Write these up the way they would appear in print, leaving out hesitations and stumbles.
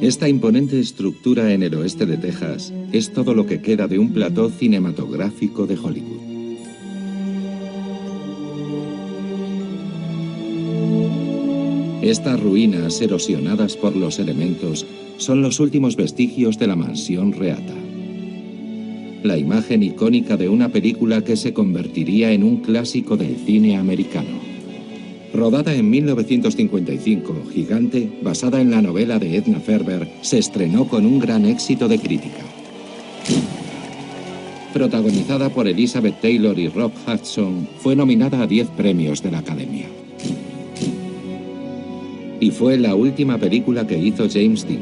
Esta imponente estructura en el oeste de Texas es todo lo que queda de un plató cinematográfico de Hollywood. Estas ruinas, erosionadas por los elementos, son los últimos vestigios de la mansión Reata. La imagen icónica de una película que se convertiría en un clásico del cine americano. Rodada en 1955, Gigante, basada en la novela de Edna Ferber, se estrenó con un gran éxito de crítica. Protagonizada por Elizabeth Taylor y Rock Hudson, fue nominada a 10 premios de la Academia. Y fue la última película que hizo James Dean.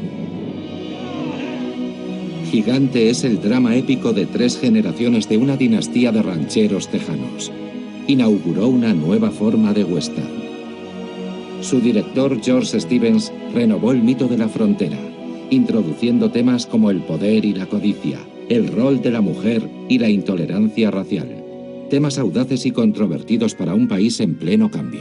Gigante es el drama épico de 3 generaciones de una dinastía de rancheros tejanos. Inauguró una nueva forma de western. Su director, George Stevens, renovó el mito de la frontera, introduciendo temas como el poder y la codicia, el rol de la mujer y la intolerancia racial. Temas audaces y controvertidos para un país en pleno cambio.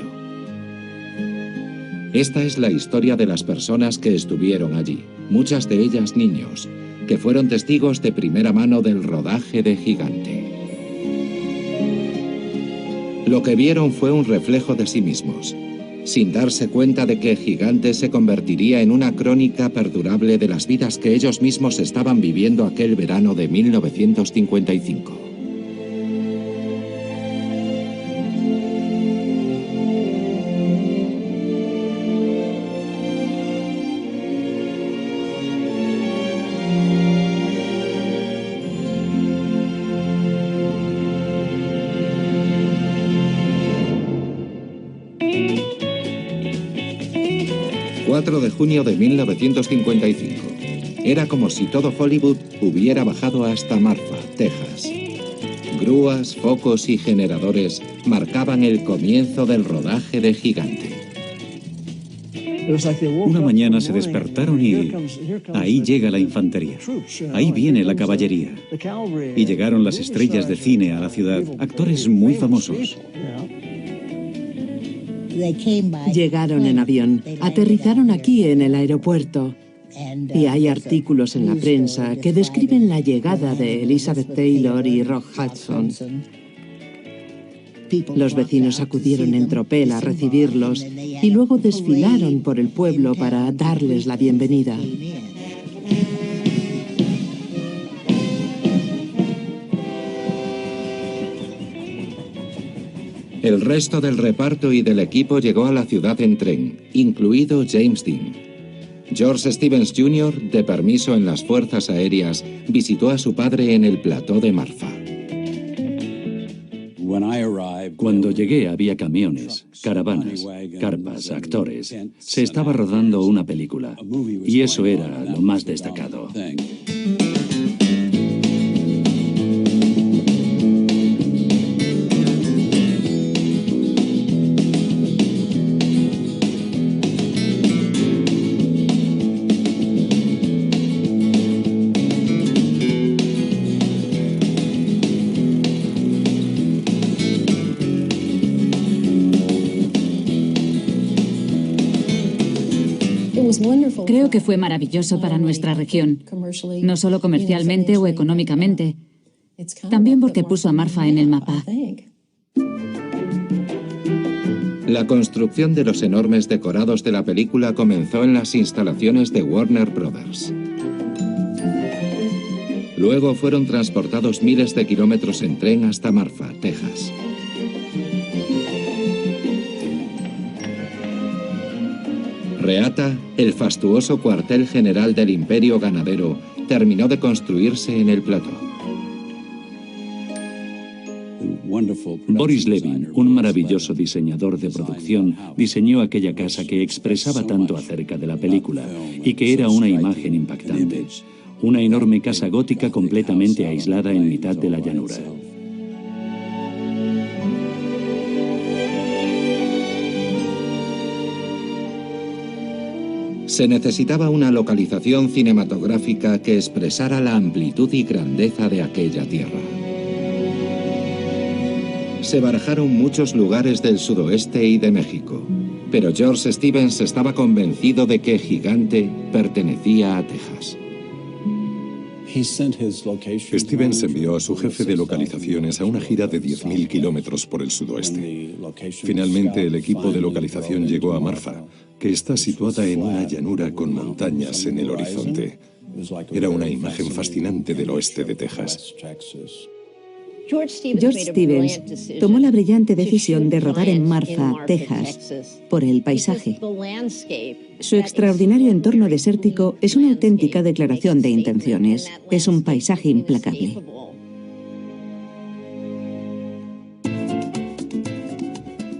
Esta es la historia de las personas que estuvieron allí, muchas de ellas niños, que fueron testigos de primera mano del rodaje de Gigante. Lo que vieron fue un reflejo de sí mismos, sin darse cuenta de que Gigante se convertiría en una crónica perdurable de las vidas que ellos mismos estaban viviendo aquel verano de 1955. De junio de 1955. Era como si todo Hollywood hubiera bajado hasta Marfa, Texas. Grúas, focos y generadores marcaban el comienzo del rodaje de Gigante. Una mañana se despertaron y ahí llega la infantería, ahí viene la caballería. Y llegaron las estrellas de cine a la ciudad, actores muy famosos. Llegaron en avión, aterrizaron aquí en el aeropuerto y hay artículos en la prensa que describen la llegada de Elizabeth Taylor y Rock Hudson. Los vecinos acudieron en tropel a recibirlos y luego desfilaron por el pueblo para darles la bienvenida. El resto del reparto y del equipo llegó a la ciudad en tren, incluido James Dean. George Stevens Jr., de permiso en las fuerzas aéreas, visitó a su padre en el plató de Marfa. Cuando llegué había camiones, caravanas, carpas, actores. Se estaba rodando una película y eso era lo más destacado. Creo que fue maravilloso para nuestra región, no solo comercialmente o económicamente, también porque puso a Marfa en el mapa. La construcción de los enormes decorados de la película comenzó en las instalaciones de Warner Brothers. Luego fueron transportados miles de kilómetros en tren hasta Marfa, Texas. Reata, el fastuoso cuartel general del imperio ganadero, terminó de construirse en el plató. Boris Levin, un maravilloso diseñador de producción, diseñó aquella casa que expresaba tanto acerca de la película y que era una imagen impactante. Una enorme casa gótica completamente aislada en mitad de la llanura. Se necesitaba una localización cinematográfica que expresara la amplitud y grandeza de aquella tierra. Se barajaron muchos lugares del sudoeste y de México. Pero George Stevens estaba convencido de que Gigante pertenecía a Texas. Stevens envió a su jefe de localizaciones a una gira de 10.000 kilómetros por el sudoeste. Finalmente, el equipo de localización llegó a Marfa, que está situada en una llanura con montañas en el horizonte. Era una imagen fascinante del oeste de Texas. George Stevens tomó la brillante decisión de rodar en Marfa, Texas, por el paisaje. Su extraordinario entorno desértico es una auténtica declaración de intenciones. Es un paisaje implacable.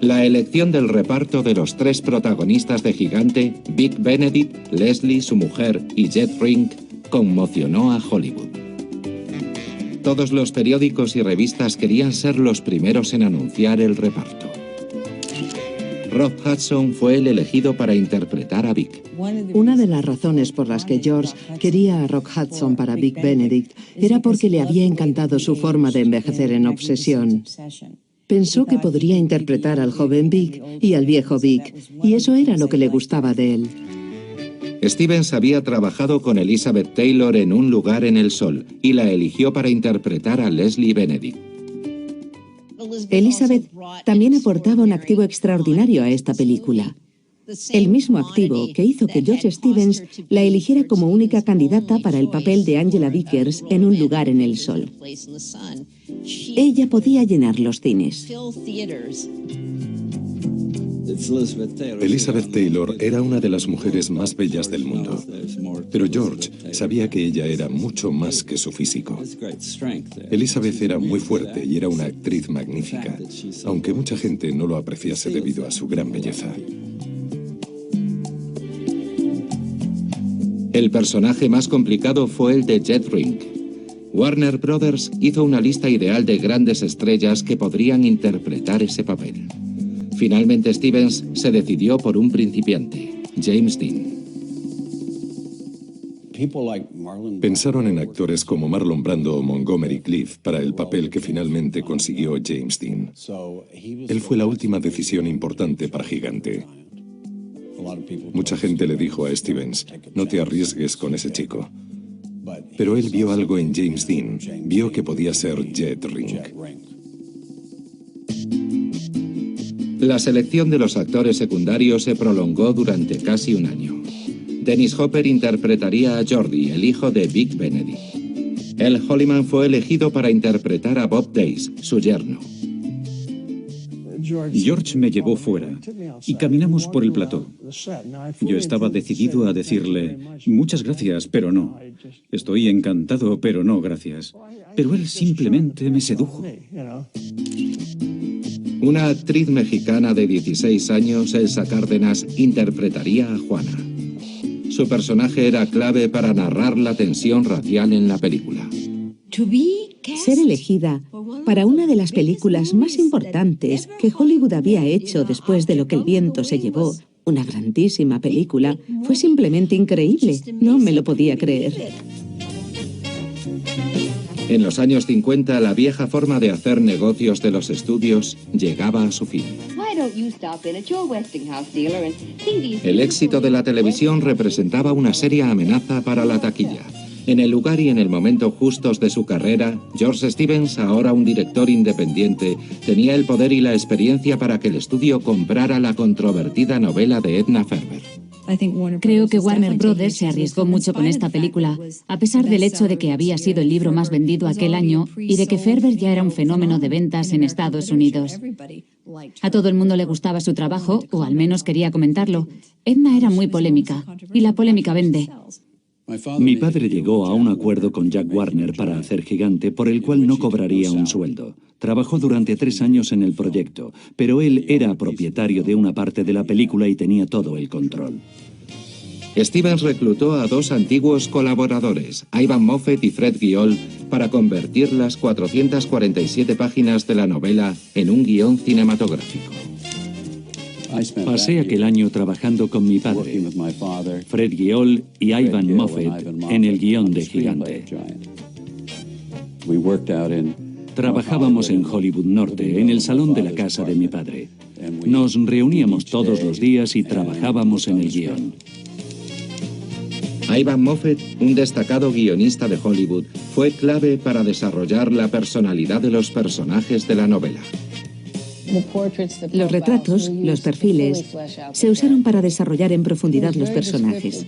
La elección del reparto de los 3 protagonistas de Gigante, Vic Benedict, Leslie, su mujer y Jet Rink, conmocionó a Hollywood. Todos los periódicos y revistas querían ser los primeros en anunciar el reparto. Rock Hudson fue el elegido para interpretar a Vic. Una de las razones por las que George quería a Rock Hudson para Vic Benedict era porque le había encantado su forma de envejecer en obsesión. Pensó que podría interpretar al joven Vic y al viejo Vic, y eso era lo que le gustaba de él. Stevens había trabajado con Elizabeth Taylor en Un lugar en el sol y la eligió para interpretar a Leslie Benedict. Elizabeth también aportaba un activo extraordinario a esta película. El mismo activo que hizo que George Stevens la eligiera como única candidata para el papel de Angela Vickers en Un lugar en el sol. Ella podía llenar los cines. Elizabeth Taylor era una de las mujeres más bellas del mundo, pero George sabía que ella era mucho más que su físico. Elizabeth era muy fuerte y era una actriz magnífica, aunque mucha gente no lo apreciase debido a su gran belleza. El personaje más complicado fue el de Jet Rink. Warner Brothers hizo una lista ideal de grandes estrellas que podrían interpretar ese papel. Finalmente Stevens se decidió por un principiante, James Dean. Pensaron en actores como Marlon Brando o Montgomery Clift para el papel que finalmente consiguió James Dean. Él fue la última decisión importante para Gigante. Mucha gente le dijo a Stevens, no te arriesgues con ese chico. Pero él vio algo en James Dean, vio que podía ser Jet Rink. La selección de los actores secundarios se prolongó durante casi un año. Dennis Hopper interpretaría a Jordi, el hijo de Vic Benedict. El Holliman fue elegido para interpretar a Bob Dace, su yerno. George me llevó fuera y caminamos por el plató. Yo estaba decidido a decirle, muchas gracias, pero no. Estoy encantado, pero no, gracias. Pero él simplemente me sedujo. Una actriz mexicana de 16 años, Elsa Cárdenas, interpretaría a Juana. Su personaje era clave para narrar la tensión racial en la película. Ser elegida para una de las películas más importantes que Hollywood había hecho después de Lo que el viento se llevó, una grandísima película, fue simplemente increíble. No me lo podía creer. En los años 50, la vieja forma de hacer negocios de los estudios llegaba a su fin. El éxito de la televisión representaba una seria amenaza para la taquilla. En el lugar y en el momento justos de su carrera, George Stevens, ahora un director independiente, tenía el poder y la experiencia para que el estudio comprara la controvertida novela de Edna Ferber. Creo que Warner Brothers se arriesgó mucho con esta película, a pesar del hecho de que había sido el libro más vendido aquel año y de que Ferber ya era un fenómeno de ventas en Estados Unidos. A todo el mundo le gustaba su trabajo, o al menos quería comentarlo. Edna era muy polémica, y la polémica vende. Mi padre llegó a un acuerdo con Jack Warner para hacer Gigante, por el cual no cobraría un sueldo. Trabajó durante 3 años en el proyecto, pero él era propietario de una parte de la película y tenía todo el control. Stevens reclutó a 2 antiguos colaboradores, Ivan Moffett y Fred Guiol, para convertir las 447 páginas de la novela en un guión cinematográfico. Pasé aquel año trabajando con mi padre, Fred Guiol y Ivan Moffett, en el guión de Gigante. Trabajábamos en Hollywood Norte, en el salón de la casa de mi padre. Nos reuníamos todos los días y trabajábamos en el guión. Ivan Moffett, un destacado guionista de Hollywood, fue clave para desarrollar la personalidad de los personajes de la novela. Los retratos, los perfiles, se usaron para desarrollar en profundidad los personajes.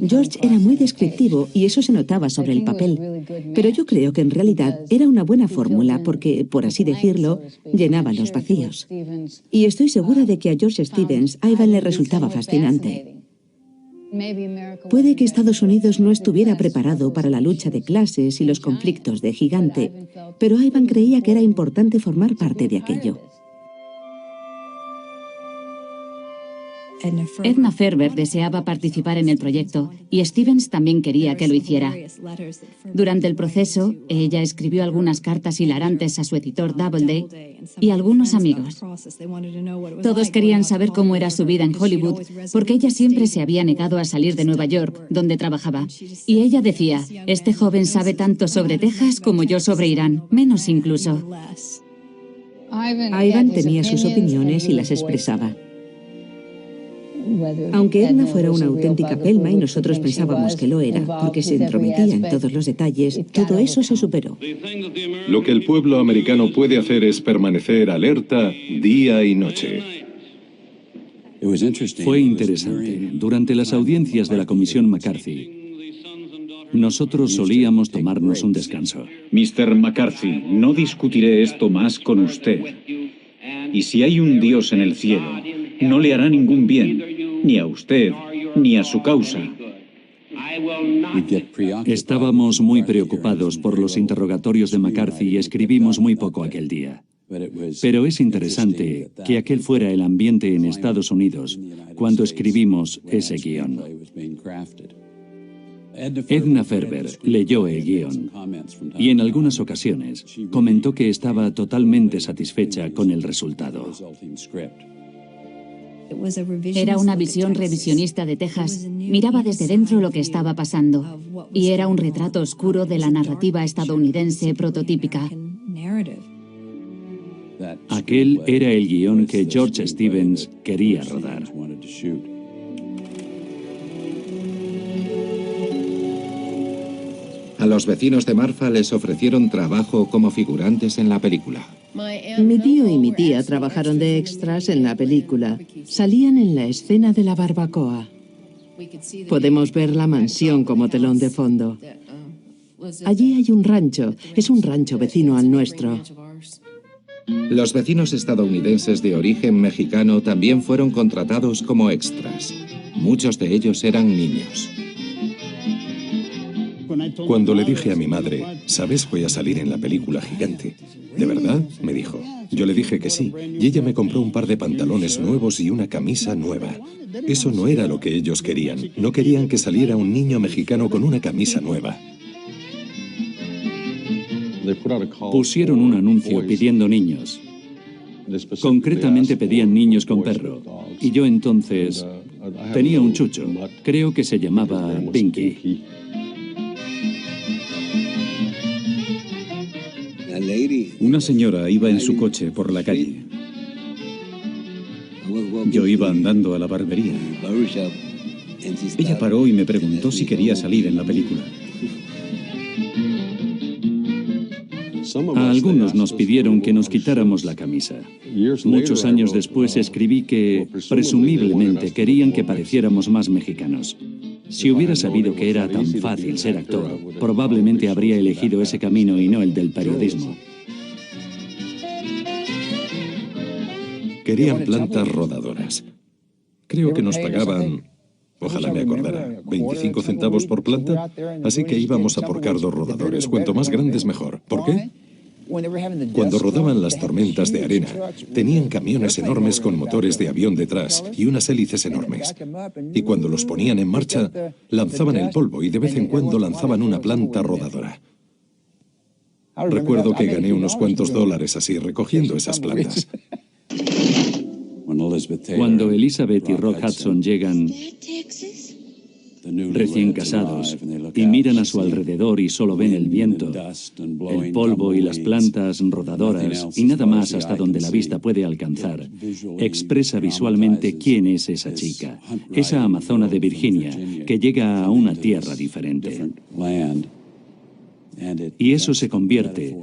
George era muy descriptivo y eso se notaba sobre el papel, pero yo creo que en realidad era una buena fórmula porque, por así decirlo, llenaba los vacíos. Y estoy segura de que a George Stevens, Ivan le resultaba fascinante. Puede que Estados Unidos no estuviera preparado para la lucha de clases y los conflictos de Gigante, pero Ivan creía que era importante formar parte de aquello. Edna Ferber deseaba participar en el proyecto y Stevens también quería que lo hiciera. Durante el proceso, ella escribió algunas cartas hilarantes a su editor Doubleday y a algunos amigos. Todos querían saber cómo era su vida en Hollywood, porque ella siempre se había negado a salir de Nueva York, donde trabajaba. Y ella decía, este joven sabe tanto sobre Texas como yo sobre Irán, menos incluso. Ivan tenía sus opiniones y las expresaba. Aunque Edna fuera una auténtica pelma y nosotros pensábamos que lo era, porque se entrometía en todos los detalles, todo eso se superó. Lo que el pueblo americano puede hacer es permanecer alerta día y noche. Fue interesante. Durante las audiencias de la Comisión McCarthy, nosotros solíamos tomarnos un descanso. Mr. McCarthy, no discutiré esto más con usted. Y si hay un Dios en el cielo, no le hará ningún bien, ni a usted, ni a su causa. Estábamos muy preocupados por los interrogatorios de McCarthy y escribimos muy poco aquel día. Pero es interesante que aquel fuera el ambiente en Estados Unidos cuando escribimos ese guión. Edna Ferber leyó el guión y en algunas ocasiones comentó que estaba totalmente satisfecha con el resultado. Era una visión revisionista de Texas. Miraba desde dentro lo que estaba pasando. Y era un retrato oscuro de la narrativa estadounidense prototípica. Aquel era el guión que George Stevens quería rodar. A los vecinos de Marfa les ofrecieron trabajo como figurantes en la película. Mi tío y mi tía trabajaron de extras en la película. Salían en la escena de la barbacoa. Podemos ver la mansión como telón de fondo. Allí hay un rancho. Es un rancho vecino al nuestro. Los vecinos estadounidenses de origen mexicano también fueron contratados como extras. Muchos de ellos eran niños. Cuando le dije a mi madre, ¿sabes? Voy a salir en la película Gigante. ¿De verdad? Me dijo. Yo le dije que sí, y ella me compró un par de pantalones nuevos y una camisa nueva. Eso no era lo que ellos querían. No querían que saliera un niño mexicano con una camisa nueva. Pusieron un anuncio pidiendo niños. Concretamente pedían niños con perro. Y yo entonces tenía un chucho. Creo que se llamaba Pinky. Una señora iba en su coche por la calle. Yo iba andando a la barbería. Ella paró y me preguntó si quería salir en la película. A algunos nos pidieron que nos quitáramos la camisa. Muchos años después escribí que, presumiblemente, querían que pareciéramos más mexicanos. Si hubiera sabido que era tan fácil ser actor, probablemente habría elegido ese camino y no el del periodismo. Querían plantas rodadoras. Creo que nos pagaban, ojalá me acordara, 25 centavos por planta, así que íbamos a por cardos rodadores. Cuanto más grandes, mejor. ¿Por qué? Cuando rodaban las tormentas de arena, tenían camiones enormes con motores de avión detrás y unas hélices enormes. Y cuando los ponían en marcha, lanzaban el polvo y de vez en cuando lanzaban una planta rodadora. Recuerdo que gané unos cuantos dólares así recogiendo esas plantas. Cuando Elizabeth y Rock Hudson llegan, recién casados, y miran a su alrededor y solo ven el viento, el polvo y las plantas rodadoras y nada más hasta donde la vista puede alcanzar, expresa visualmente quién es esa chica, esa amazona de Virginia, que llega a una tierra diferente. Y eso se convierte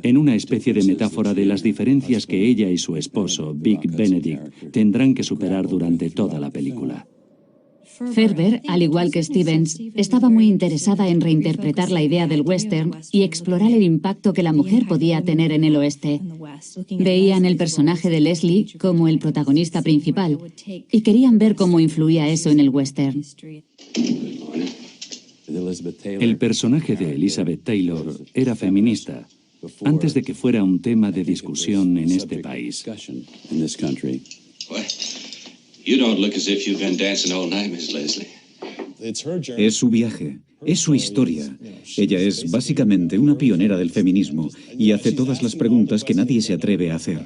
en una especie de metáfora de las diferencias que ella y su esposo, Vic Benedict, tendrán que superar durante toda la película. Ferber, al igual que Stevens, estaba muy interesada en reinterpretar la idea del western y explorar el impacto que la mujer podía tener en el oeste. Veían el personaje de Leslie como el protagonista principal y querían ver cómo influía eso en el western. El personaje de Elizabeth Taylor era feminista, antes de que fuera un tema de discusión en este país. Es su viaje, es su historia. Ella es básicamente una pionera del feminismo y hace todas las preguntas que nadie se atreve a hacer.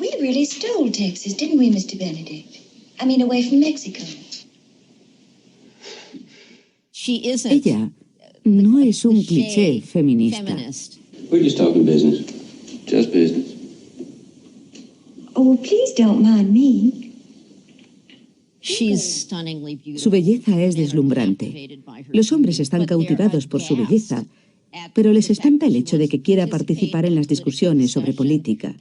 We really stole Texas, didn't we, Mr. Benedict? I mean, away from Mexico. Ella no es un cliché feminista. We're just talking business. Just business. Oh, well, please don't mind me. Su belleza es deslumbrante. Los hombres están cautivados por su belleza, pero les espanta el hecho de que quiera participar en las discusiones sobre política.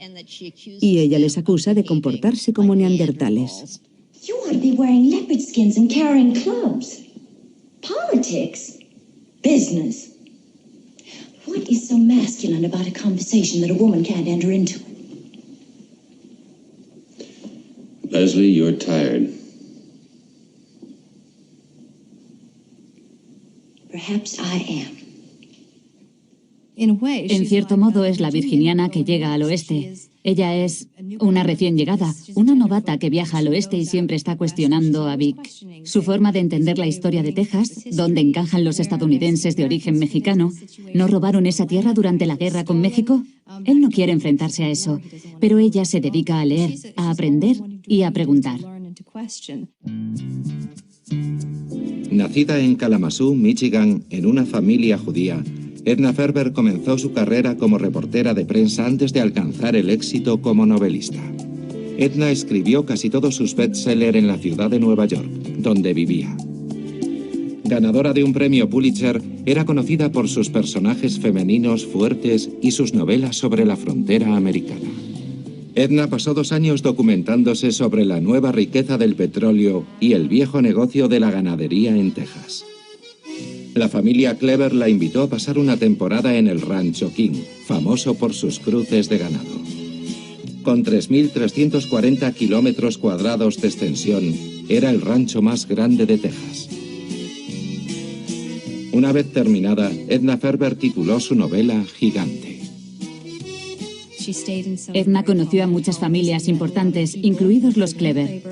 Y ella les acusa de comportarse como neandertales. You ought to be wearing leopard skins and carrying clubs. Politics. Business. What is so masculine about a conversation that a woman can't enter into? Leslie, you're tired. Perhaps I am. En cierto modo es la virginiana que llega al oeste. Ella es una recién llegada, una novata que viaja al oeste y siempre está cuestionando a Vic. Su forma de entender la historia de Texas, dónde encajan los estadounidenses de origen mexicano, ¿no robaron esa tierra durante la guerra con México? Él no quiere enfrentarse a eso, pero ella se dedica a leer, a aprender y a preguntar. Nacida en Kalamazoo, Michigan, en una familia judía, Edna Ferber comenzó su carrera como reportera de prensa antes de alcanzar el éxito como novelista. Edna escribió casi todos sus bestsellers en la ciudad de Nueva York, donde vivía. Ganadora de un premio Pulitzer, era conocida por sus personajes femeninos fuertes y sus novelas sobre la frontera americana. Edna pasó 2 años documentándose sobre la nueva riqueza del petróleo y el viejo negocio de la ganadería en Texas. La familia Clever la invitó a pasar una temporada en el Rancho King, famoso por sus cruces de ganado. Con 3.340 kilómetros cuadrados de extensión, era el rancho más grande de Texas. Una vez terminada, Edna Ferber tituló su novela Gigante. Edna conoció a muchas familias importantes, incluidos los Clever.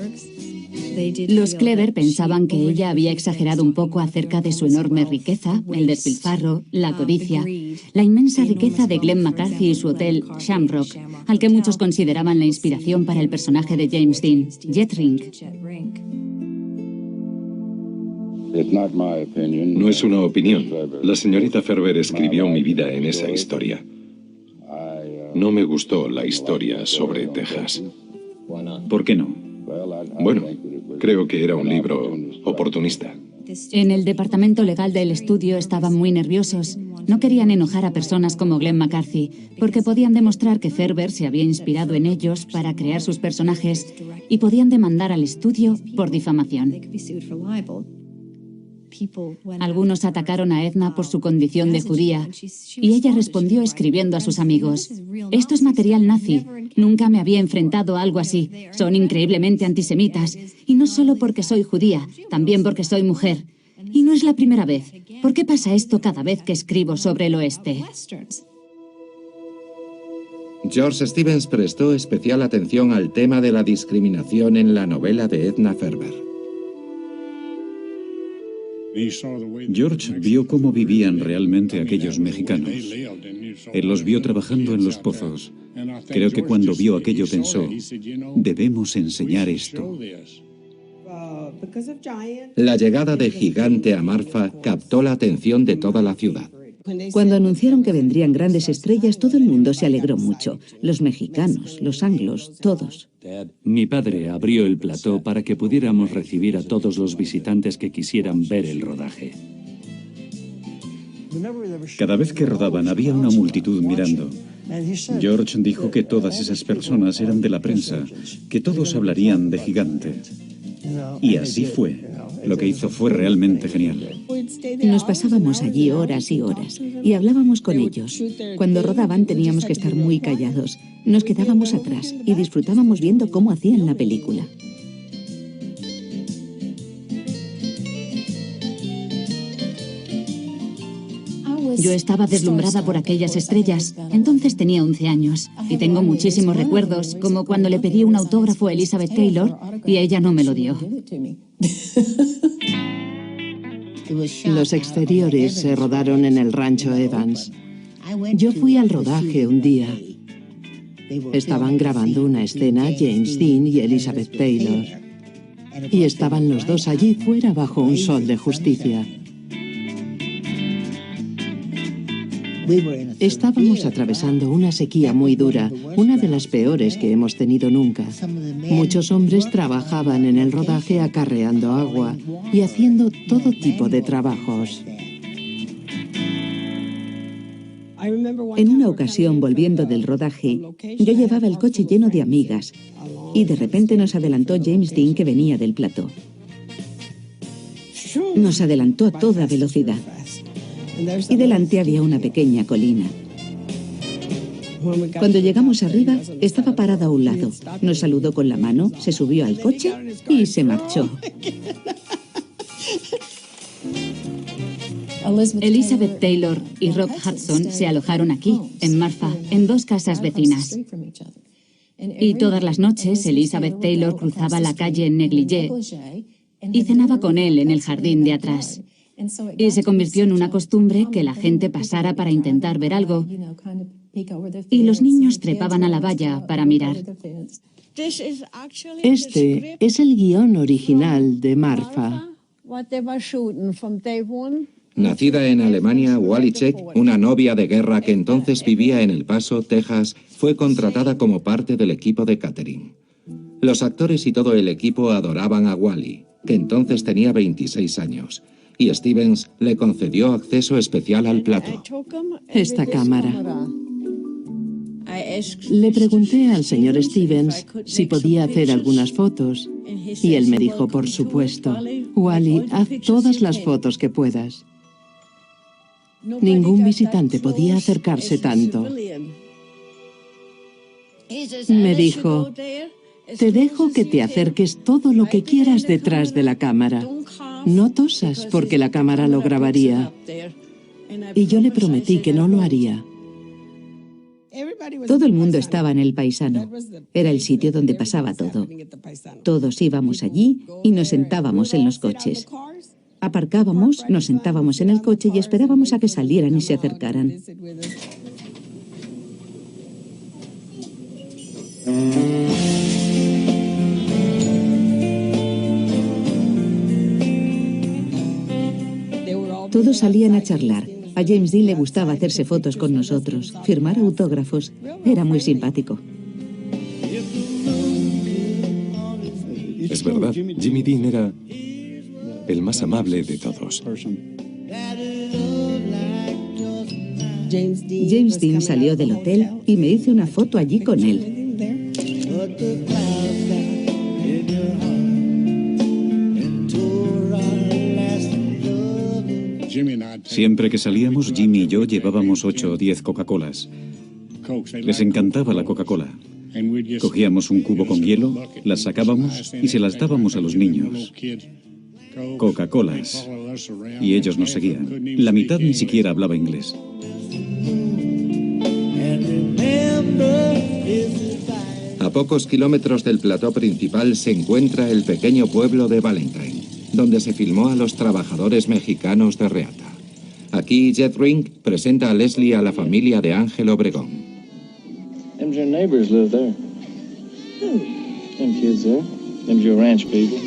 Los Clever pensaban que ella había exagerado un poco acerca de su enorme riqueza, el despilfarro, la codicia, la inmensa riqueza de Glenn McCarthy y su hotel Shamrock, al que muchos consideraban la inspiración para el personaje de James Dean, Jet Ring. No es una opinión. La señorita Ferber escribió mi vida en esa historia. No me gustó la historia sobre Texas. ¿Por qué no? Bueno, creo que era un libro oportunista. En el departamento legal del estudio estaban muy nerviosos. No querían enojar a personas como Glenn McCarthy, porque podían demostrar que Ferber se había inspirado en ellos para crear sus personajes y podían demandar al estudio por difamación. Algunos atacaron a Edna por su condición de judía, y ella respondió escribiendo a sus amigos: «Esto es material nazi. Nunca me había enfrentado a algo así. Son increíblemente antisemitas. Y no solo porque soy judía, también porque soy mujer. Y no es la primera vez. ¿Por qué pasa esto cada vez que escribo sobre el oeste?». George Stevens prestó especial atención al tema de la discriminación en la novela de Edna Ferber. George vio cómo vivían realmente aquellos mexicanos. Él los vio trabajando en los pozos. Creo que cuando vio aquello pensó: debemos enseñar esto. La llegada de Gigante a Marfa captó la atención de toda la ciudad. Cuando anunciaron que vendrían grandes estrellas, todo el mundo se alegró mucho. Los mexicanos, los anglos, todos. Mi padre abrió el plató para que pudiéramos recibir a todos los visitantes que quisieran ver el rodaje. Cada vez que rodaban había una multitud mirando. George dijo que todas esas personas eran de la prensa, que todos hablarían de Gigante. Y así fue. Lo que hizo fue realmente genial. Nos pasábamos allí horas y horas y hablábamos con ellos. Cuando rodaban teníamos que estar muy callados. Nos quedábamos atrás y disfrutábamos viendo cómo hacían la película. Yo estaba deslumbrada por aquellas estrellas. Entonces tenía 11 años y tengo muchísimos recuerdos, como cuando le pedí un autógrafo a Elizabeth Taylor y ella no me lo dio. Los exteriores se rodaron en el rancho Evans. Yo fui al rodaje un día. Estaban grabando una escena James Dean y Elizabeth Taylor. Y estaban los dos allí fuera bajo un sol de justicia. Estábamos atravesando una sequía muy dura, una de las peores que hemos tenido nunca. Muchos hombres trabajaban en el rodaje acarreando agua y haciendo todo tipo de trabajos. En una ocasión, volviendo del rodaje, yo llevaba el coche lleno de amigas y de repente nos adelantó James Dean, que venía del plató. Nos adelantó a toda velocidad. Y delante había una pequeña colina. Cuando llegamos arriba, estaba parada a un lado. Nos saludó con la mano, se subió al coche y se marchó. Elizabeth Taylor y Rock Hudson se alojaron aquí, en Marfa, en 2 casas vecinas. Y todas las noches Elizabeth Taylor cruzaba la calle en negligé y cenaba con él en el jardín de atrás. Y se convirtió en una costumbre que la gente pasara para intentar ver algo. Y los niños trepaban a la valla para mirar. Este es el guión original de Marfa. Nacida en Alemania, Wallicek, una novia de guerra que entonces vivía en El Paso, Texas, fue contratada como parte del equipo de catering. Los actores y todo el equipo adoraban a Wally, que entonces tenía 26 años. Y Stevens le concedió acceso especial al plató. Esta cámara. Le pregunté al señor Stevens si podía hacer algunas fotos. Y él me dijo, por supuesto, Wally, haz todas las fotos que puedas. Ningún visitante podía acercarse tanto. Me dijo, te dejo que te acerques todo lo que quieras detrás de la cámara. No tosas, porque la cámara lo grabaría. Y yo le prometí que no lo haría. Todo el mundo estaba en El Paisano. Era el sitio donde pasaba todo. Todos íbamos allí y nos sentábamos en los coches. Aparcábamos, nos sentábamos en el coche y esperábamos a que salieran y se acercaran. Todos salían a charlar. A James Dean le gustaba hacerse fotos con nosotros, firmar autógrafos. Era muy simpático. Es verdad, Jimmy Dean era el más amable de todos. James Dean salió del hotel y me hice una foto allí con él. Siempre que salíamos, Jimmy y yo llevábamos 8 o 10 Coca-Colas. Les encantaba la Coca-Cola. Cogíamos un cubo con hielo, las sacábamos y se las dábamos a los niños. Coca-Colas. Y ellos nos seguían. La mitad ni siquiera hablaba inglés. A pocos kilómetros del plató principal se encuentra el pequeño pueblo de Valentine, donde se filmó a los trabajadores mexicanos de Reata. Aquí Jet Ring presenta a Leslie a la familia de Ángel Obregón. Them's your neighbors live there. Them kids there. Them's your ranch people.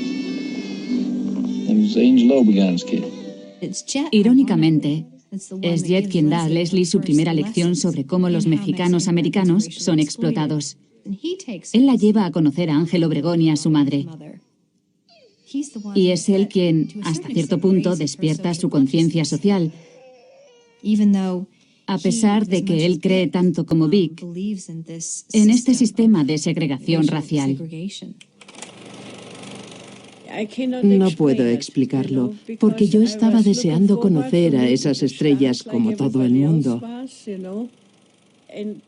Irónicamente, es Jet quien da a Leslie su primera lección sobre cómo los mexicanos americanos son explotados. Él la lleva a conocer a Ángel Obregón y a su madre. Y es él quien, hasta cierto punto, despierta su conciencia social, a pesar de que él cree tanto como Vic en este sistema de segregación racial. No puedo explicarlo, porque yo estaba deseando conocer a esas estrellas como todo el mundo.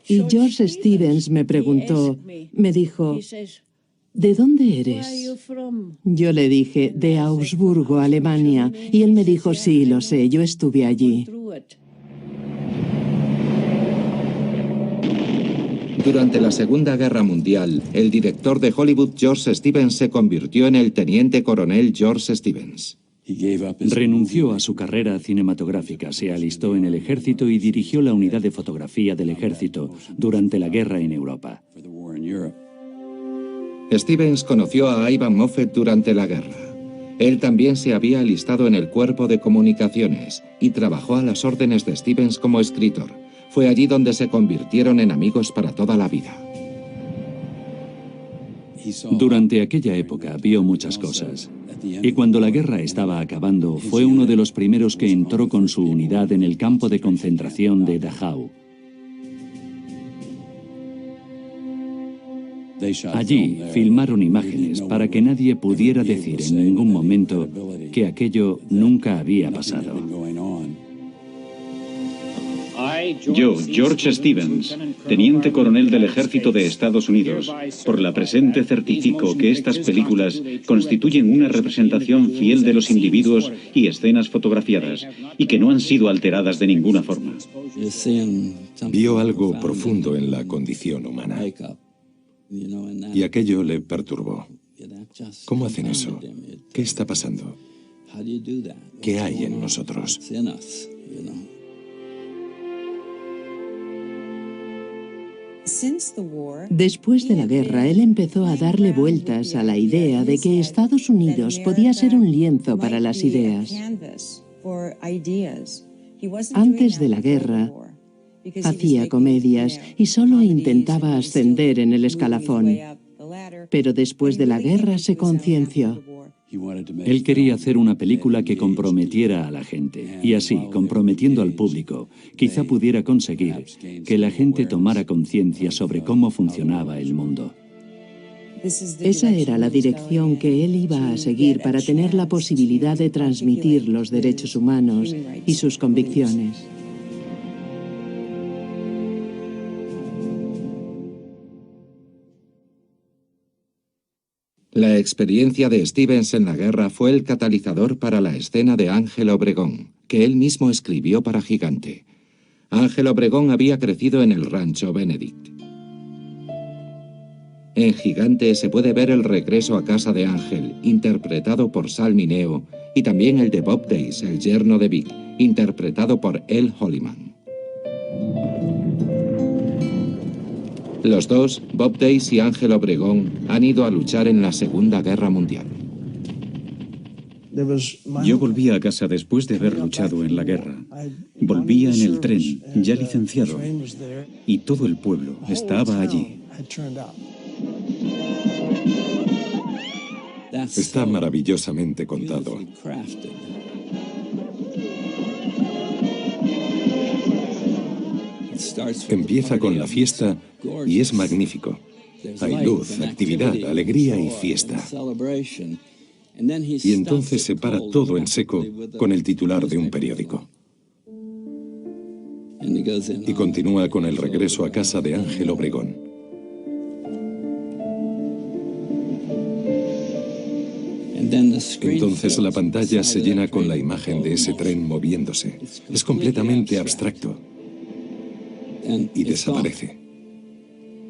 Y George Stevens me preguntó, me dijo, ¿de dónde eres? Yo le dije, de Augsburgo, Alemania, y él me dijo, sí, lo sé, yo estuve allí. Durante la Segunda Guerra Mundial, el director de Hollywood George Stevens se convirtió en el teniente coronel George Stevens. Renunció a su carrera cinematográfica, se alistó en el ejército y dirigió la unidad de fotografía del ejército durante la guerra en Europa. Stevens conoció a Ivan Moffett durante la guerra. Él también se había alistado en el cuerpo de comunicaciones y trabajó a las órdenes de Stevens como escritor. Fue allí donde se convirtieron en amigos para toda la vida. Durante aquella época vio muchas cosas. Y cuando la guerra estaba acabando, fue uno de los primeros que entró con su unidad en el campo de concentración de Dachau. Allí filmaron imágenes para que nadie pudiera decir en ningún momento que aquello nunca había pasado. Yo, George Stevens, teniente coronel del Ejército de Estados Unidos, por la presente certifico que estas películas constituyen una representación fiel de los individuos y escenas fotografiadas, y que no han sido alteradas de ninguna forma. Vio algo profundo en la condición humana. Y aquello le perturbó. ¿Cómo hacen eso? ¿Qué está pasando? ¿Qué hay en nosotros? Después de la guerra, él empezó a darle vueltas a la idea de que Estados Unidos podía ser un lienzo para las ideas. Antes de la guerra, hacía comedias y solo intentaba ascender en el escalafón. Pero después de la guerra se concienció. Él quería hacer una película que comprometiera a la gente, y así, comprometiendo al público, quizá pudiera conseguir que la gente tomara conciencia sobre cómo funcionaba el mundo. Esa era la dirección que él iba a seguir para tener la posibilidad de transmitir los derechos humanos y sus convicciones. La experiencia de Stevens en la guerra fue el catalizador para la escena de Ángel Obregón, que él mismo escribió para Gigante. Ángel Obregón había crecido en el rancho Benedict. En Gigante se puede ver el regreso a casa de Ángel, interpretado por Sal Mineo, y también el de Bob Days, el yerno de Vic, interpretado por Elle Holliman. Los dos, Bob Days y Ángel Obregón, han ido a luchar en la Segunda Guerra Mundial. Yo volvía a casa después de haber luchado en la guerra. Volvía en el tren, ya licenciado, y todo el pueblo estaba allí. Está maravillosamente contado. Empieza con la fiesta y es magnífico. Hay luz, actividad, alegría y fiesta. Y entonces se para todo en seco con el titular de un periódico. Y continúa con el regreso a casa de Ángel Obregón. Entonces la pantalla se llena con la imagen de ese tren moviéndose. Es completamente abstracto. Y desaparece.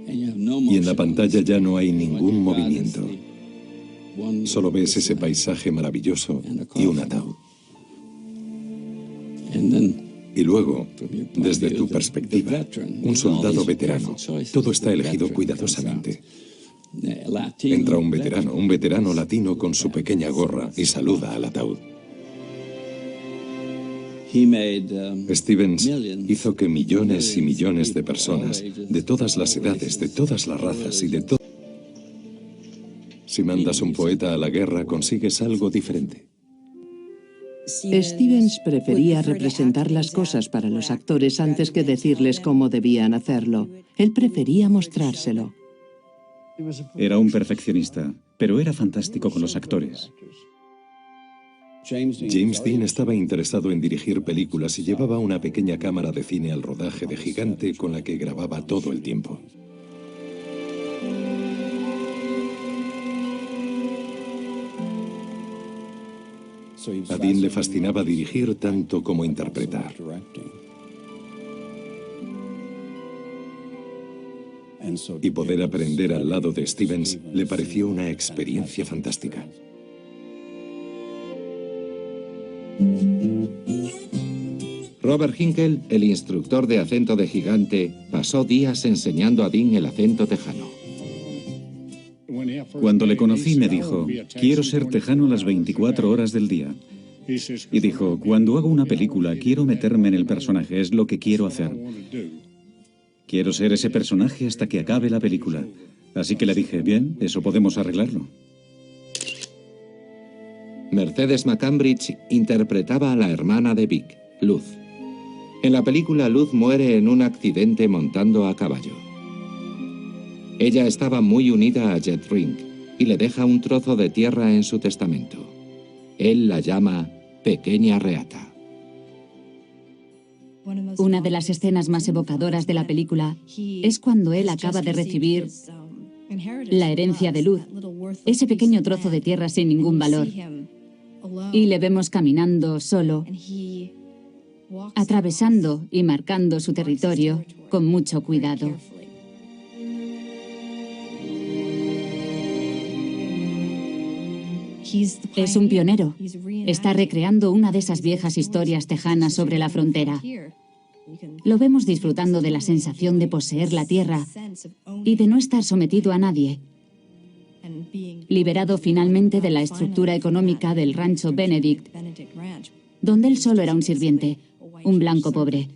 Y en la pantalla ya no hay ningún movimiento. Solo ves ese paisaje maravilloso y un ataúd. Y luego, desde tu perspectiva, un soldado veterano. Todo está elegido cuidadosamente. Entra un veterano latino con su pequeña gorra y saluda al ataúd. Stevens hizo que millones y millones de personas, de todas las edades, de todas las razas y de todo... Si mandas un poeta a la guerra, consigues algo diferente. Stevens prefería representar las cosas para los actores antes que decirles cómo debían hacerlo. Él prefería mostrárselo. Era un perfeccionista, pero era fantástico con los actores. James Dean estaba interesado en dirigir películas y llevaba una pequeña cámara de cine al rodaje de Gigante con la que grababa todo el tiempo. A Dean le fascinaba dirigir tanto como interpretar. Y poder aprender al lado de Stevens le pareció una experiencia fantástica. Robert Hinkle, el instructor de acento de Gigante, pasó días enseñando a Dean el acento tejano. Cuando le conocí me dijo, quiero ser tejano las 24 horas del día. Y dijo, cuando hago una película quiero meterme en el personaje, es lo que quiero hacer. Quiero ser ese personaje hasta que acabe la película. Así que le dije, bien, eso podemos arreglarlo. Mercedes McCambridge interpretaba a la hermana de Vic, Luz. En la película, Luz muere en un accidente montando a caballo. Ella estaba muy unida a Jet Rink y le deja un trozo de tierra en su testamento. Él la llama Pequeña Reata. Una de las escenas más evocadoras de la película es cuando él acaba de recibir la herencia de Luz, ese pequeño trozo de tierra sin ningún valor. Y le vemos caminando solo, atravesando y marcando su territorio con mucho cuidado. Es un pionero. Está recreando una de esas viejas historias tejanas sobre la frontera. Lo vemos disfrutando de la sensación de poseer la tierra y de no estar sometido a nadie. Liberado finalmente de la estructura económica del rancho Benedict, donde él solo era un sirviente, un blanco pobre.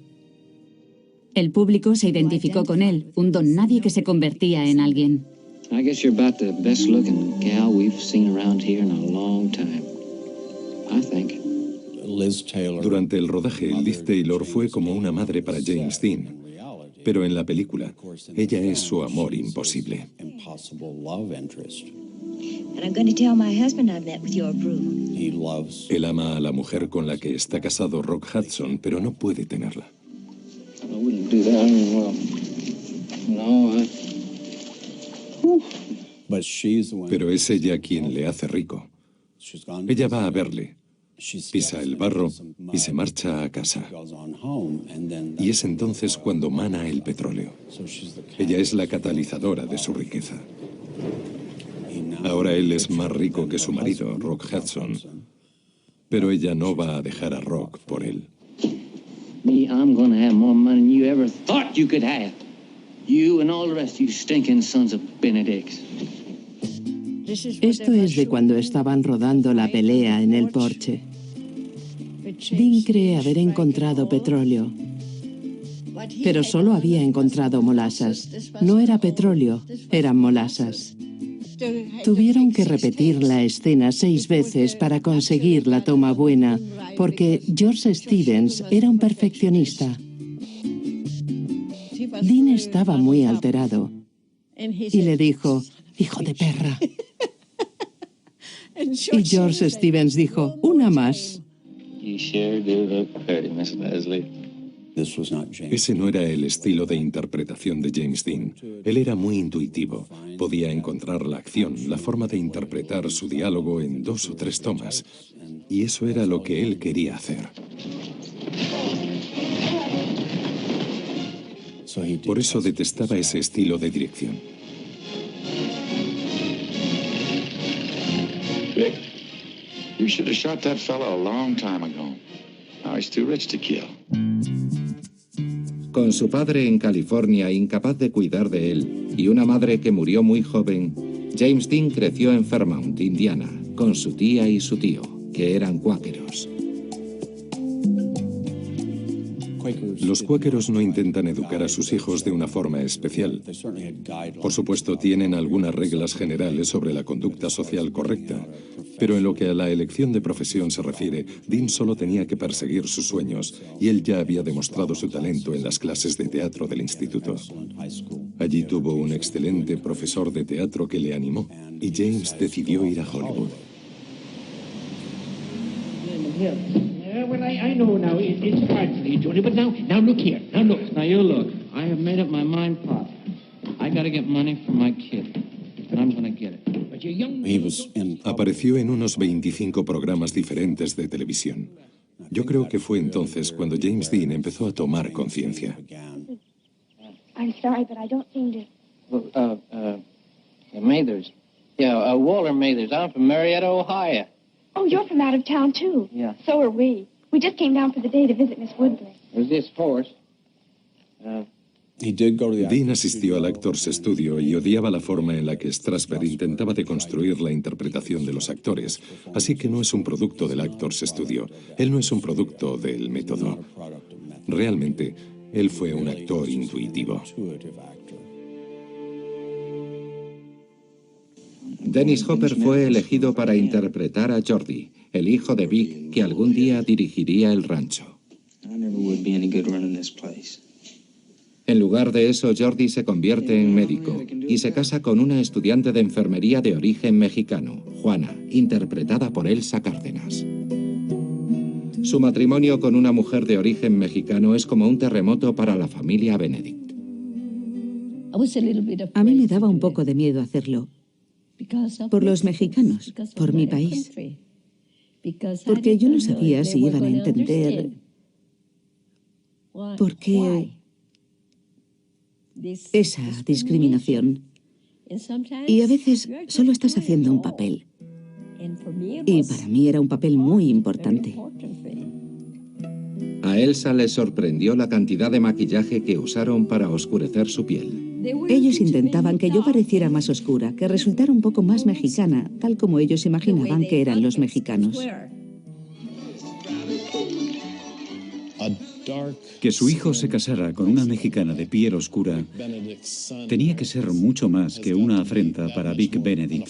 El público se identificó con él, un don nadie que se convertía en alguien. I guess you're about the best looking gal we've seen around here in a long time. I think. Durante el rodaje, Liz Taylor fue como una madre para James Dean. Pero en la película, ella es su amor imposible. Él ama a la mujer con la que está casado Rock Hudson, pero no puede tenerla. Pero es ella quien le hace rico. Ella va a verle, pisa el barro y se marcha a casa. Y es entonces cuando mana el petróleo. Ella es la catalizadora de su riqueza. Ahora él es más rico que su marido, Rock Hudson. Pero ella no va a dejar a Rock por él. I'm gonna have more money than you ever thought you could have. You and all the rest of you stinking sons of Benedicts. Esto es de cuando estaban rodando la pelea en el porche. Dean cree haber encontrado petróleo, pero solo había encontrado molasas. No era petróleo, eran molasas. Tuvieron que repetir la escena 6 veces para conseguir la toma buena, porque George Stevens era un perfeccionista. Dean estaba muy alterado y le dijo, «Hijo de perra». Y George Stevens dijo, «Una más». Ese no era el estilo de interpretación de James Dean. Él era muy intuitivo. Podía encontrar la acción, la forma de interpretar su diálogo en 2 o 3 tomas. Y eso era lo que él quería hacer. Por eso detestaba ese estilo de dirección. Vic, you should have shot that fellow a long time ago. Now he's too rich to kill. Con su padre en California incapaz de cuidar de él y una madre que murió muy joven, James Dean creció en Fairmount, Indiana, con su tía y su tío, que eran cuáqueros. Los cuáqueros no intentan educar a sus hijos de una forma especial. Por supuesto, tienen algunas reglas generales sobre la conducta social correcta, pero en lo que a la elección de profesión se refiere, Dean solo tenía que perseguir sus sueños, y él ya había demostrado su talento en las clases de teatro del instituto. Allí tuvo un excelente profesor de teatro que le animó, y James decidió ir a Hollywood. Well, I know now. It's hard for you, Junior, but now look here. Now look. Now you look. I have made up my mind, Pop. I got to get money for my kid, and I'm going to get it. But you're young. Apareció en unos 25 programas diferentes de televisión. Yo creo que fue entonces cuando James Dean empezó a tomar conciencia. I'm sorry, but I don't seem to... Mathers. Yeah, Walter Mathers. I'm from Marietta, Ohio. Oh, you're from out of town, too. Yeah. So are we. We just came down for the day to visit Miss Woodley. There's this horse. Dean asistió al Actors Studio y odiaba la forma en la que Strasberg intentaba deconstruir la interpretación de los actores, así que no es un producto del Actors Studio. Él no es un producto del método. Realmente, él fue un actor intuitivo. Dennis Hopper fue elegido para interpretar a Jordi, el hijo de Vic que algún día dirigiría el rancho. En lugar de eso, Jordi se convierte en médico y se casa con una estudiante de enfermería de origen mexicano, Juana, interpretada por Elsa Cárdenas. Su matrimonio con una mujer de origen mexicano es como un terremoto para la familia Benedict. A mí me daba un poco de miedo hacerlo. Por los mexicanos, por mi país. Porque yo no sabía si iban a entender por qué esa discriminación. Y a veces solo estás haciendo un papel. Y para mí era un papel muy importante. A Elsa le sorprendió la cantidad de maquillaje que usaron para oscurecer su piel. Ellos intentaban que yo pareciera más oscura, que resultara un poco más mexicana, tal como ellos imaginaban que eran los mexicanos. Que su hijo se casara con una mexicana de piel oscura tenía que ser mucho más que una afrenta para Vic Benedict.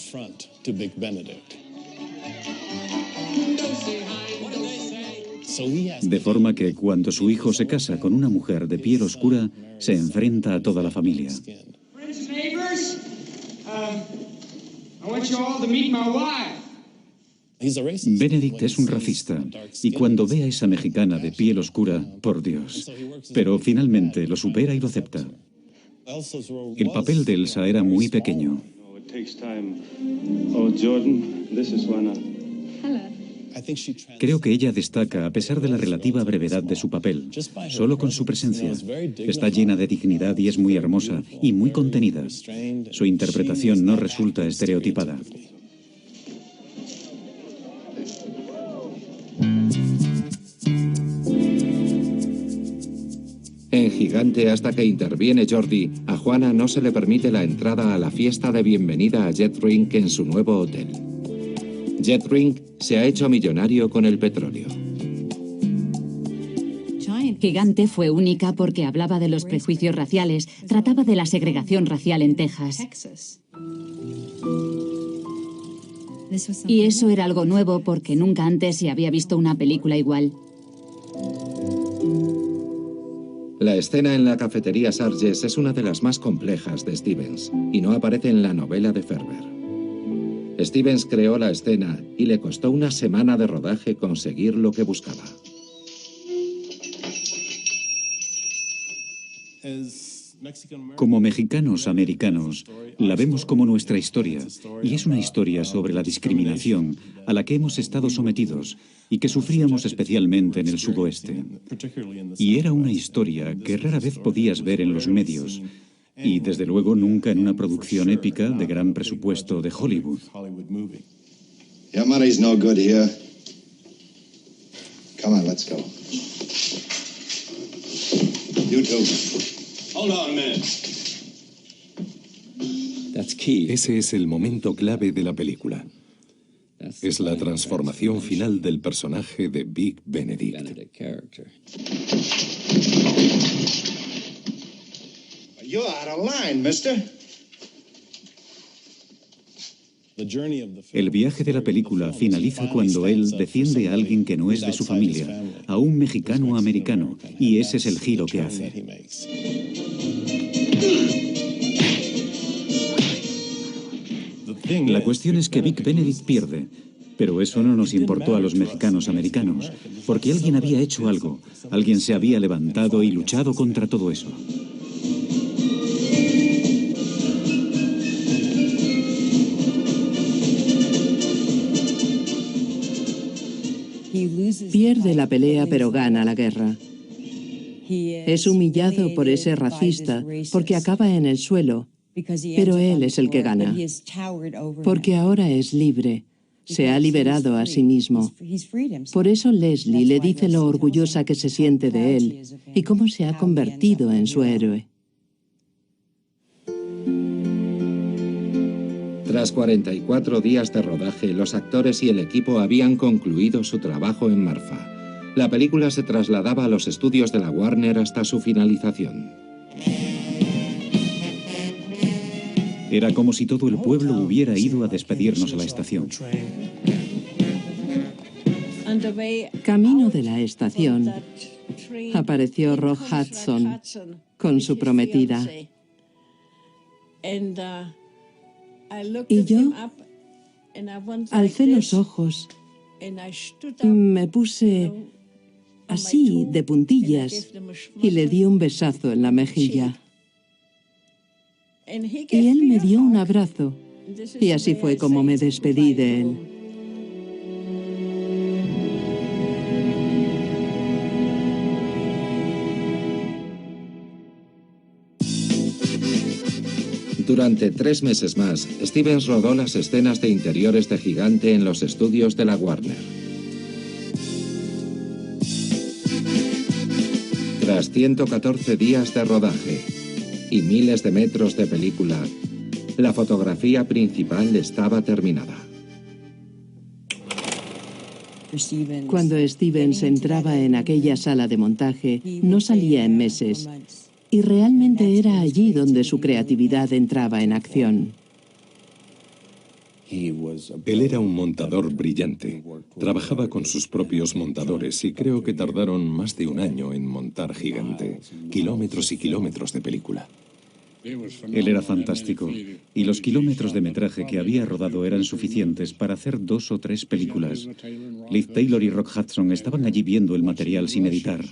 De forma que cuando su hijo se casa con una mujer de piel oscura, se enfrenta a toda la familia. Benedict es un racista, y cuando ve a esa mexicana de piel oscura, por Dios, pero finalmente lo supera y lo acepta. El papel de Elsa era muy pequeño. Creo que ella destaca a pesar de la relativa brevedad de su papel, solo con su presencia. Está llena de dignidad y es muy hermosa y muy contenida. Su interpretación no resulta estereotipada. En Gigante, hasta que interviene Jordi, a Juana no se le permite la entrada a la fiesta de bienvenida a Jet Rink en su nuevo hotel. Jet Rink se ha hecho millonario con el petróleo. Gigante fue única porque hablaba de los prejuicios raciales, trataba de la segregación racial en Texas. Y eso era algo nuevo porque nunca antes se había visto una película igual. La escena en la cafetería Sarges es una de las más complejas de Stevens y no aparece en la novela de Ferber. Stevens creó la escena y le costó una semana de rodaje conseguir lo que buscaba. Como mexicanos americanos, la vemos como nuestra historia, y es una historia sobre la discriminación a la que hemos estado sometidos y que sufríamos especialmente en el sudoeste. Y era una historia que rara vez podías ver en los medios, y desde luego nunca en una producción épica de gran presupuesto de Hollywood. Your money's no good here. Come on, let's go. You too. Hold on a minute. Ese es el momento clave de la película. Es la transformación final del personaje de Big Benedict. You're out of line, mister. El viaje de la película finaliza cuando él defiende a alguien que no es de su familia, a un mexicano-americano, y ese es el giro que hace. La cuestión es que Big Benedict pierde, pero eso no nos importó a los mexicanos-americanos, porque alguien había hecho algo, alguien se había levantado y luchado contra todo eso. Pierde la pelea pero gana la guerra. Es humillado por ese racista porque acaba en el suelo, pero él es el que gana, porque ahora es libre, se ha liberado a sí mismo. Por eso Leslie le dice lo orgullosa que se siente de él y cómo se ha convertido en su héroe. Tras 44 días de rodaje, los actores y el equipo habían concluido su trabajo en Marfa. La película se trasladaba a los estudios de la Warner hasta su finalización. Era como si todo el pueblo hubiera ido a despedirnos a la estación. Camino de la estación, apareció Rock Hudson con su prometida. Y yo alcé los ojos, me puse así, de puntillas, y le di un besazo en la mejilla. Y él me dio un abrazo, y así fue como me despedí de él. Durante 3 meses más, Stevens rodó las escenas de interiores de Gigante en los estudios de la Warner. Tras 114 días de rodaje y miles de metros de película, la fotografía principal estaba terminada. Cuando Stevens entraba en aquella sala de montaje, no salía en meses. Y realmente era allí donde su creatividad entraba en acción. Él era un montador brillante. Trabajaba con sus propios montadores y creo que tardaron más de un año en montar Gigante. Kilómetros y kilómetros de película. Él era fantástico, y los kilómetros de metraje que había rodado eran suficientes para hacer 2 o 3 películas. Liv Taylor y Rock Hudson estaban allí viendo el material sin editar.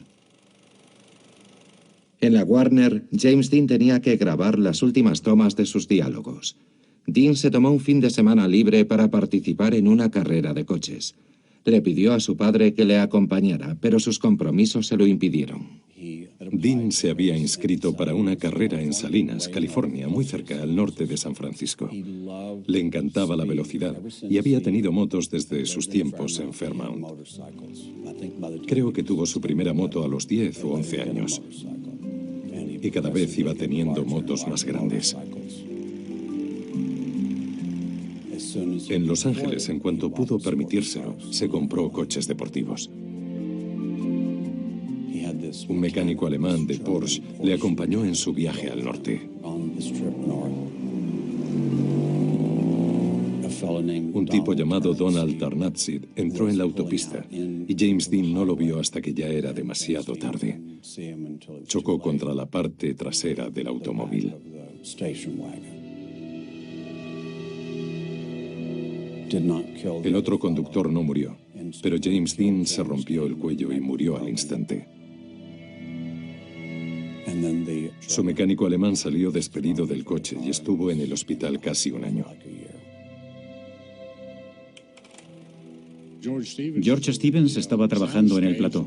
En la Warner, James Dean tenía que grabar las últimas tomas de sus diálogos. Dean se tomó un fin de semana libre para participar en una carrera de coches. Le pidió a su padre que le acompañara, pero sus compromisos se lo impidieron. Dean se había inscrito para una carrera en Salinas, California, muy cerca al norte de San Francisco. Le encantaba la velocidad y había tenido motos desde sus tiempos en Fairmount. Creo que tuvo su primera moto a los 10 o 11 años. Y cada vez iba teniendo motos más grandes. En Los Ángeles, en cuanto pudo permitírselo, se compró coches deportivos. Un mecánico alemán de Porsche le acompañó en su viaje al norte. Un tipo llamado Donald Tarnatzid entró en la autopista y James Dean no lo vio hasta que ya era demasiado tarde. Chocó contra la parte trasera del automóvil. El otro conductor no murió, pero James Dean se rompió el cuello y murió al instante. Su mecánico alemán salió despedido del coche y estuvo en el hospital casi un año. George Stevens estaba trabajando en el plató.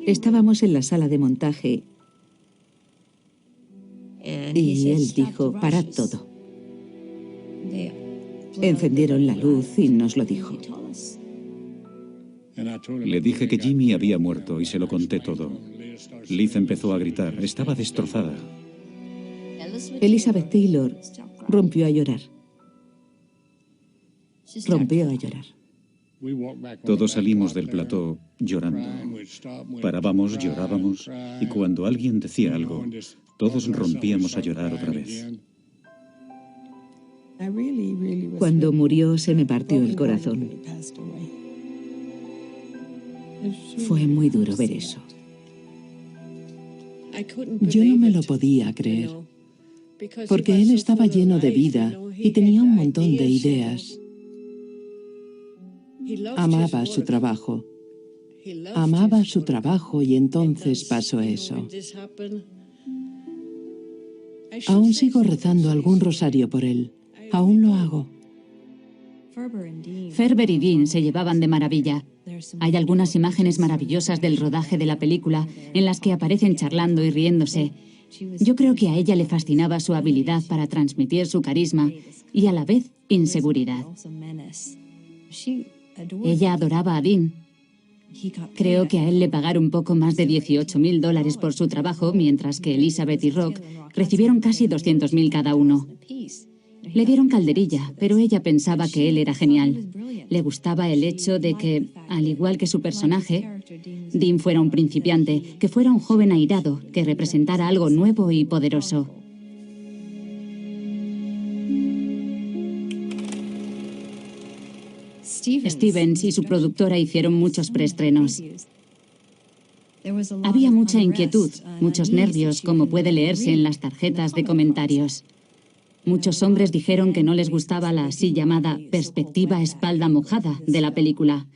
Estábamos en la sala de montaje y él dijo, parad todo. Encendieron la luz y nos lo dijo. Le dije que Jimmy había muerto y se lo conté todo. Liz empezó a gritar. Estaba destrozada. Elizabeth Taylor rompió a llorar. Rompió a llorar. Todos salimos del plató llorando. Parábamos, llorábamos, y cuando alguien decía algo, todos rompíamos a llorar otra vez. Cuando murió se me partió el corazón. Fue muy duro ver eso. Yo no me lo podía creer, porque él estaba lleno de vida y tenía un montón de ideas. Amaba su trabajo. Amaba su trabajo y entonces pasó eso. Aún sigo rezando algún rosario por él. Aún lo hago. Ferber y Dean se llevaban de maravilla. Hay algunas imágenes maravillosas del rodaje de la película en las que aparecen charlando y riéndose. Yo creo que a ella le fascinaba su habilidad para transmitir su carisma y a la vez inseguridad. Ella adoraba a Dean. Creo que a él le pagaron poco más de $18.000 por su trabajo, mientras que Elizabeth y Rock recibieron casi $200.000 cada uno. Le dieron calderilla, pero ella pensaba que él era genial. Le gustaba el hecho de que, al igual que su personaje, Dean fuera un principiante, que fuera un joven airado, que representara algo nuevo y poderoso. Stevens y su productora hicieron muchos preestrenos. Había mucha inquietud, muchos nervios, como puede leerse en las tarjetas de comentarios. Muchos hombres dijeron que no les gustaba la así llamada perspectiva espalda mojada de la película.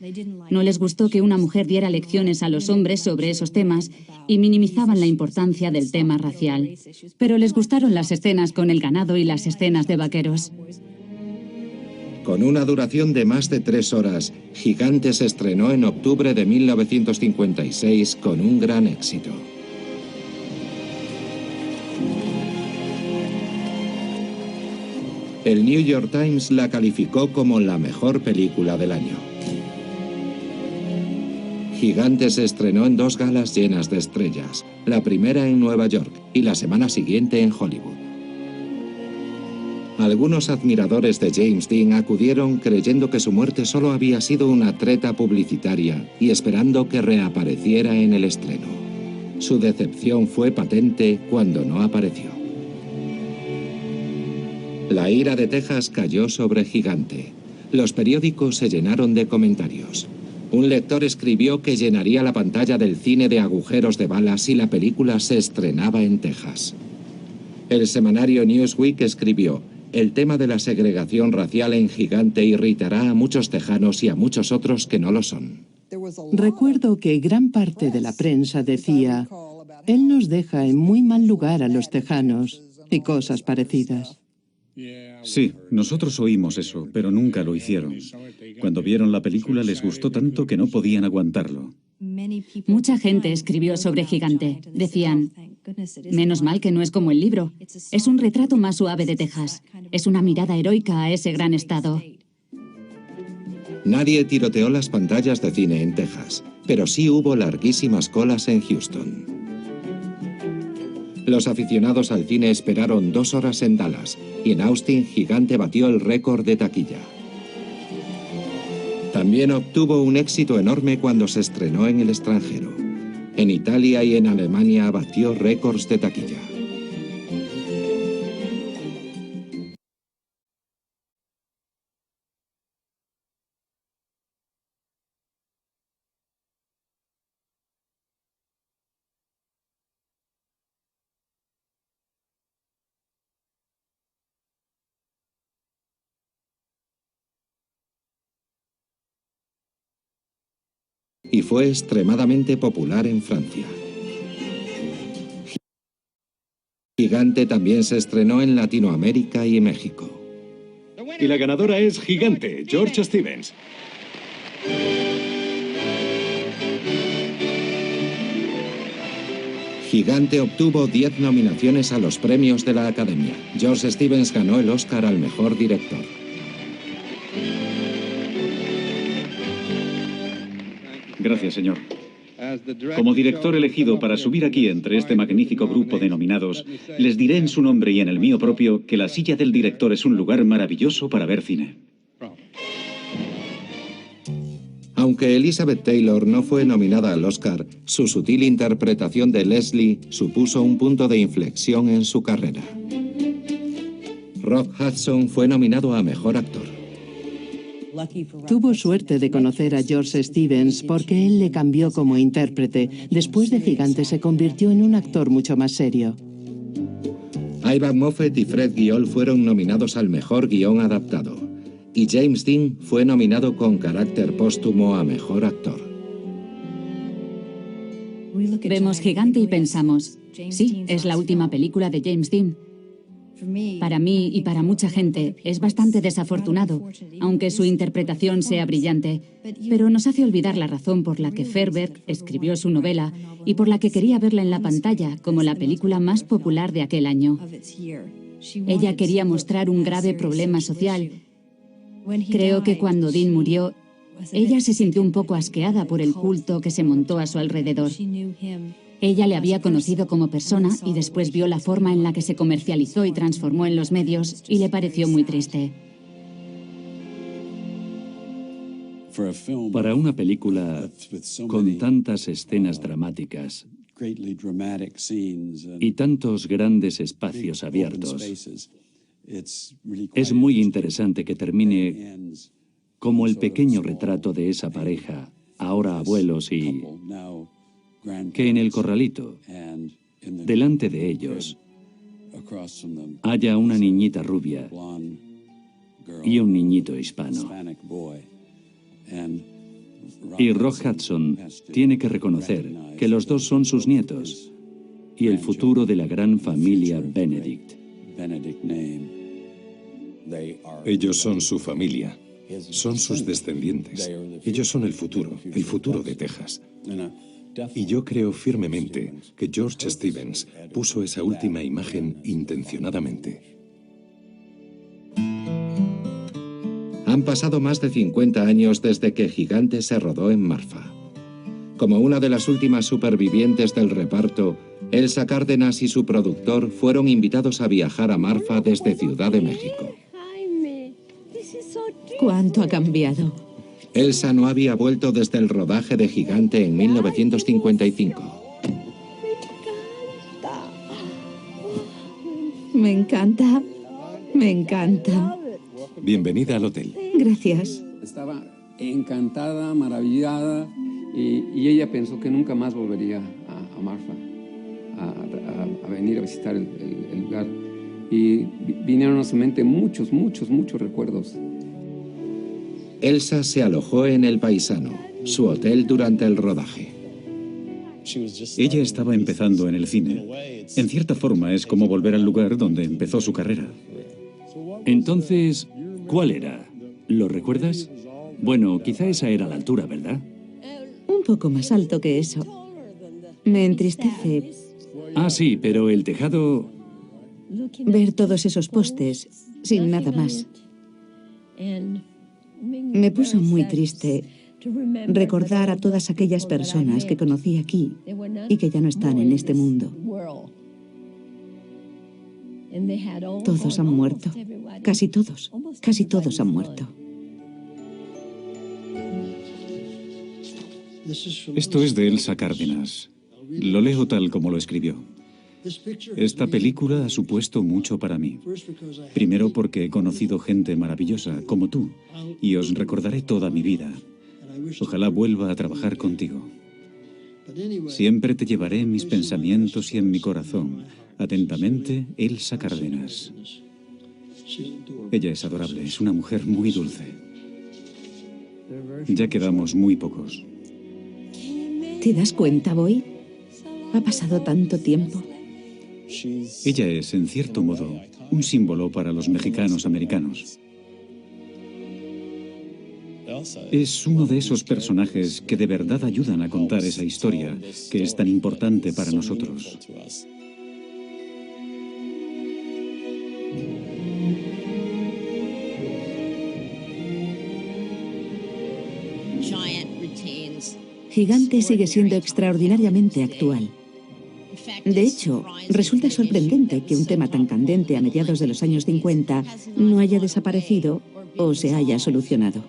No les gustó que una mujer diera lecciones a los hombres sobre esos temas y minimizaban la importancia del tema racial. Pero les gustaron las escenas con el ganado y las escenas de vaqueros. Con una duración de más de 3 horas, Gigante se estrenó en octubre de 1956 con un gran éxito. El New York Times la calificó como la mejor película del año. Gigante se estrenó en 2 galas llenas de estrellas, la primera en Nueva York y la semana siguiente en Hollywood. Algunos admiradores de James Dean acudieron creyendo que su muerte solo había sido una treta publicitaria y esperando que reapareciera en el estreno. Su decepción fue patente cuando no apareció. La ira de Texas cayó sobre Gigante. Los periódicos se llenaron de comentarios. Un lector escribió que llenaría la pantalla del cine de agujeros de balas si la película se estrenaba en Texas. El semanario Newsweek escribió: el tema de la segregación racial en Gigante irritará a muchos tejanos y a muchos otros que no lo son. Recuerdo que gran parte de la prensa decía: él nos deja en muy mal lugar a los tejanos y cosas parecidas. Sí, nosotros oímos eso, pero nunca lo hicieron. Cuando vieron la película les gustó tanto que no podían aguantarlo. Mucha gente escribió sobre Gigante. Decían: menos mal que no es como el libro. Es un retrato más suave de Texas. Es una mirada heroica a ese gran estado. Nadie tiroteó las pantallas de cine en Texas, pero sí hubo larguísimas colas en Houston. Los aficionados al cine esperaron 2 horas en Dallas, y en Austin Gigante batió el récord de taquilla. También obtuvo un éxito enorme cuando se estrenó en el extranjero. En Italia y en Alemania batió récords de taquilla. Y fue extremadamente popular en Francia. Gigante también se estrenó en Latinoamérica y México. Y la ganadora es Gigante, George Stevens. Gigante obtuvo 10 nominaciones a los premios de la Academia. George Stevens ganó el Oscar al mejor director. Gracias, señor. Como director elegido para subir aquí entre este magnífico grupo de nominados, les diré en su nombre y en el mío propio que la silla del director es un lugar maravilloso para ver cine. Aunque Elizabeth Taylor no fue nominada al Oscar, su sutil interpretación de Leslie supuso un punto de inflexión en su carrera. Rock Hudson fue nominado a Mejor Actor. Tuvo suerte de conocer a George Stevens porque él le cambió como intérprete. Después de Gigante se convirtió en un actor mucho más serio. Ivan Moffett y Fred Guiol fueron nominados al Mejor Guión Adaptado. Y James Dean fue nominado con carácter póstumo a Mejor Actor. Vemos Gigante y pensamos, sí, es la última película de James Dean. Para mí y para mucha gente es bastante desafortunado, aunque su interpretación sea brillante, pero nos hace olvidar la razón por la que Ferber escribió su novela y por la que quería verla en la pantalla como la película más popular de aquel año. Ella quería mostrar un grave problema social. Creo que cuando Dean murió, ella se sintió un poco asqueada por el culto que se montó a su alrededor. Ella le había conocido como persona y después vio la forma en la que se comercializó y transformó en los medios y le pareció muy triste. Para una película con tantas escenas dramáticas y tantos grandes espacios abiertos, es muy interesante que termine como el pequeño retrato de esa pareja, ahora abuelos, y que en el corralito, delante de ellos, haya una niñita rubia y un niñito hispano. Y Rock Hudson tiene que reconocer que los dos son sus nietos y el futuro de la gran familia Benedict. Ellos son su familia, son sus descendientes. Ellos son el futuro de Texas. Y yo creo firmemente que George Stevens puso esa última imagen intencionadamente. Han pasado más de 50 años desde que Gigante se rodó en Marfa. Como una de las últimas supervivientes del reparto, Elsa Cárdenas y su productor fueron invitados a viajar a Marfa desde Ciudad de México. ¿Cuánto ha cambiado? Elsa no había vuelto desde el rodaje de Gigante en 1955. Me encanta, me encanta. Bienvenida al hotel. Gracias. Estaba encantada, maravillada, y ella pensó que nunca más volvería a Marfa, a venir a visitar el lugar. Y vinieron a su mente muchos recuerdos. Elsa se alojó en El Paisano, su hotel durante el rodaje. Ella estaba empezando en el cine. En cierta forma es como volver al lugar donde empezó su carrera. Entonces, ¿cuál era? ¿Lo recuerdas? Bueno, quizá esa era la altura, ¿verdad? Un poco más alto que eso. Me entristece. Ah, sí, pero el tejado... Ver todos esos postes, sin nada más. Me puso muy triste recordar a todas aquellas personas que conocí aquí y que ya no están en este mundo. Todos han muerto. Casi todos han muerto. Esto es de Elsa Cárdenas. Lo leo tal como lo escribió. Esta película ha supuesto mucho para mí. Primero porque he conocido gente maravillosa como tú y os recordaré toda mi vida. Ojalá vuelva a trabajar contigo. Siempre te llevaré en mis pensamientos y en mi corazón. Atentamente, Elsa Cárdenas. Ella es adorable, es una mujer muy dulce. Ya quedamos muy pocos. ¿Te das cuenta, Boy? Ha pasado tanto tiempo. Ella es, en cierto modo, un símbolo para los mexicanos americanos. Es uno de esos personajes que de verdad ayudan a contar esa historia que es tan importante para nosotros. Gigante sigue siendo extraordinariamente actual. De hecho, resulta sorprendente que un tema tan candente a mediados de los años 50 no haya desaparecido o se haya solucionado.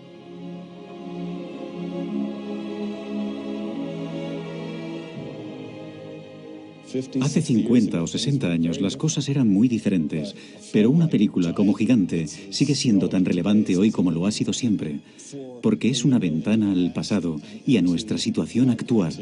Hace 50 o 60 años las cosas eran muy diferentes, pero una película como Gigante sigue siendo tan relevante hoy como lo ha sido siempre, porque es una ventana al pasado y a nuestra situación actual.